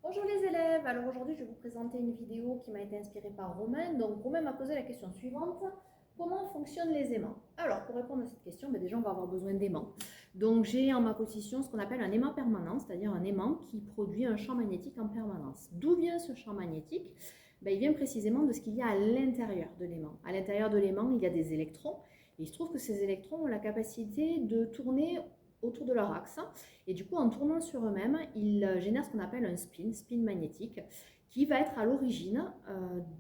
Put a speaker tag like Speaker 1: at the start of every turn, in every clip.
Speaker 1: Bonjour les élèves, alors aujourd'hui je vais vous présenter une vidéo qui m'a été inspirée par Romain. Donc Romain m'a posé la question suivante, comment fonctionnent les aimants? Alors pour répondre à cette question, déjà on va avoir besoin d'aimants. Donc j'ai en ma possession ce qu'on appelle un aimant permanent, c'est-à-dire un aimant qui produit un champ magnétique en permanence. D'où vient ce champ magnétique? Il vient précisément de ce qu'il y a à l'intérieur de l'aimant. À l'intérieur de l'aimant, il y a des électrons, et il se trouve que ces électrons ont la capacité de tourner autour de leur axe. Et du coup, en tournant sur eux-mêmes, ils génèrent ce qu'on appelle un spin magnétique, qui va être à l'origine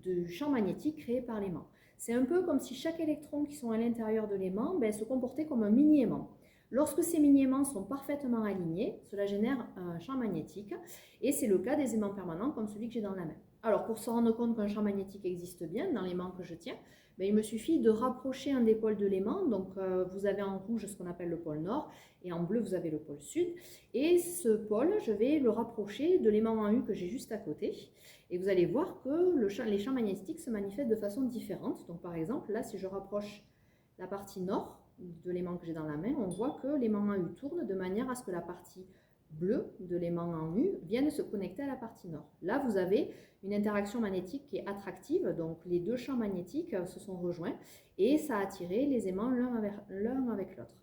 Speaker 1: du champ magnétique créé par l'aimant. C'est un peu comme si chaque électron qui sont à l'intérieur de l'aimant se comportait comme un mini-aimant. Lorsque ces mini-aimants sont parfaitement alignés, cela génère un champ magnétique, et c'est le cas des aimants permanents comme celui que j'ai dans la main. Alors pour se rendre compte qu'un champ magnétique existe bien dans l'aimant que je tiens, il me suffit de rapprocher un des pôles de l'aimant. Donc vous avez en rouge ce qu'on appelle le pôle nord et en bleu vous avez le pôle sud. Et ce pôle, je vais le rapprocher de l'aimant en U que j'ai juste à côté. Et vous allez voir que les champs magnétiques se manifestent de façon différente. Donc par exemple, là si je rapproche la partie nord de l'aimant que j'ai dans la main, on voit que l'aimant en U tourne de manière à ce que la partie bleue de l'aimant en U vienne se connecter à la partie nord. Là, vous avez une interaction magnétique qui est attractive, donc les deux champs magnétiques se sont rejoints et ça a attiré les aimants l'un avec l'autre.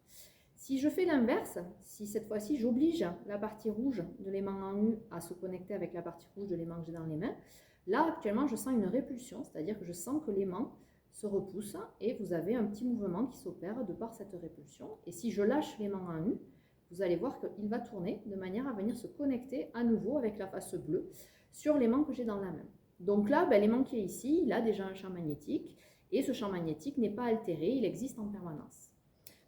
Speaker 1: Si je fais l'inverse, si cette fois-ci j'oblige la partie rouge de l'aimant en U à se connecter avec la partie rouge de l'aimant que j'ai dans les mains, là actuellement je sens une répulsion, c'est-à-dire que je sens que l'aimant se repousse et vous avez un petit mouvement qui s'opère de par cette répulsion. Et si je lâche l'aimant en U, vous allez voir qu'il va tourner de manière à venir se connecter à nouveau avec la face bleue sur l'aimant que j'ai dans la main. Donc là, l'aimant qui est ici, il a déjà un champ magnétique et ce champ magnétique n'est pas altéré, il existe en permanence.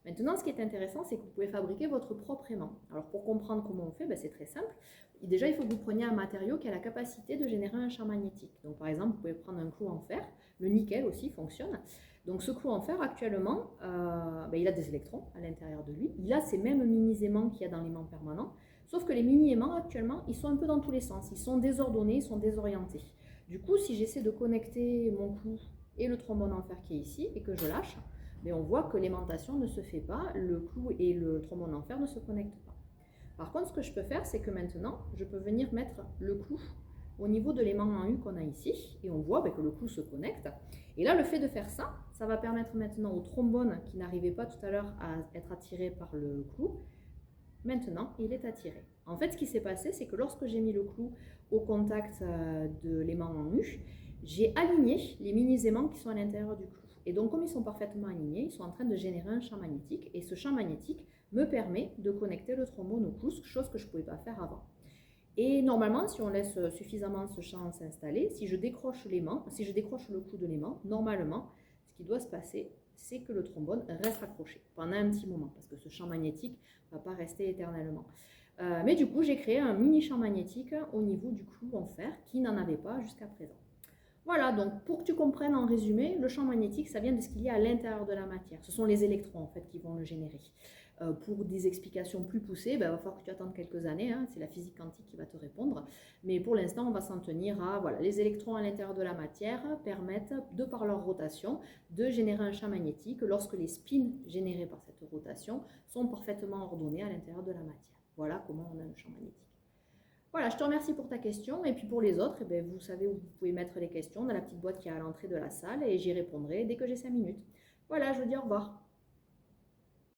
Speaker 1: Maintenant, ce qui est intéressant, c'est que vous pouvez fabriquer votre propre aimant. Alors pour comprendre comment on fait, c'est très simple. Déjà, il faut que vous preniez un matériau qui a la capacité de générer un champ magnétique. Donc par exemple, vous pouvez prendre un clou en fer, le nickel aussi fonctionne. Donc ce clou en fer, actuellement, il a des électrons à l'intérieur de lui. Il a ces mêmes mini-aimants qu'il y a dans l'aimant permanent. Sauf que les mini-aimants, actuellement, ils sont un peu dans tous les sens. Ils sont désordonnés, ils sont désorientés. Du coup, si j'essaie de connecter mon clou et le trombone en fer qui est ici, et que je lâche, on voit que l'aimantation ne se fait pas, le clou et le trombone en fer ne se connectent pas. Par contre, ce que je peux faire, c'est que maintenant, je peux venir mettre le clou au niveau de l'aimant en U qu'on a ici, et on voit que le clou se connecte. Et là, le fait de faire ça, ça va permettre maintenant au trombone, qui n'arrivait pas tout à l'heure à être attiré par le clou, maintenant, il est attiré. En fait, ce qui s'est passé, c'est que lorsque j'ai mis le clou au contact de l'aimant en U, j'ai aligné les mini-aimants qui sont à l'intérieur du clou. Et donc, comme ils sont parfaitement alignés, ils sont en train de générer un champ magnétique. Et ce champ magnétique me permet de connecter le trombone au clou, chose que je ne pouvais pas faire avant. Et normalement, si on laisse suffisamment ce champ s'installer, si je décroche le clou de l'aimant, normalement, ce qui doit se passer, c'est que le trombone reste accroché pendant un petit moment, parce que ce champ magnétique ne va pas rester éternellement. Mais du coup, j'ai créé un mini champ magnétique au niveau du clou en fer qui n'en avait pas jusqu'à présent. Voilà, donc pour que tu comprennes en résumé, le champ magnétique, ça vient de ce qu'il y a à l'intérieur de la matière. Ce sont les électrons en fait qui vont le générer. Pour des explications plus poussées, il va falloir que tu attendes quelques années, c'est la physique quantique qui va te répondre. Mais pour l'instant, on va s'en tenir à, les électrons à l'intérieur de la matière permettent, de par leur rotation, de générer un champ magnétique lorsque les spins générés par cette rotation sont parfaitement ordonnés à l'intérieur de la matière. Voilà comment on a le champ magnétique. Voilà, je te remercie pour ta question. Et puis pour les autres, vous savez où vous pouvez mettre les questions dans la petite boîte qui est à l'entrée de la salle et j'y répondrai dès que j'ai 5 minutes. Voilà, je vous dis au revoir.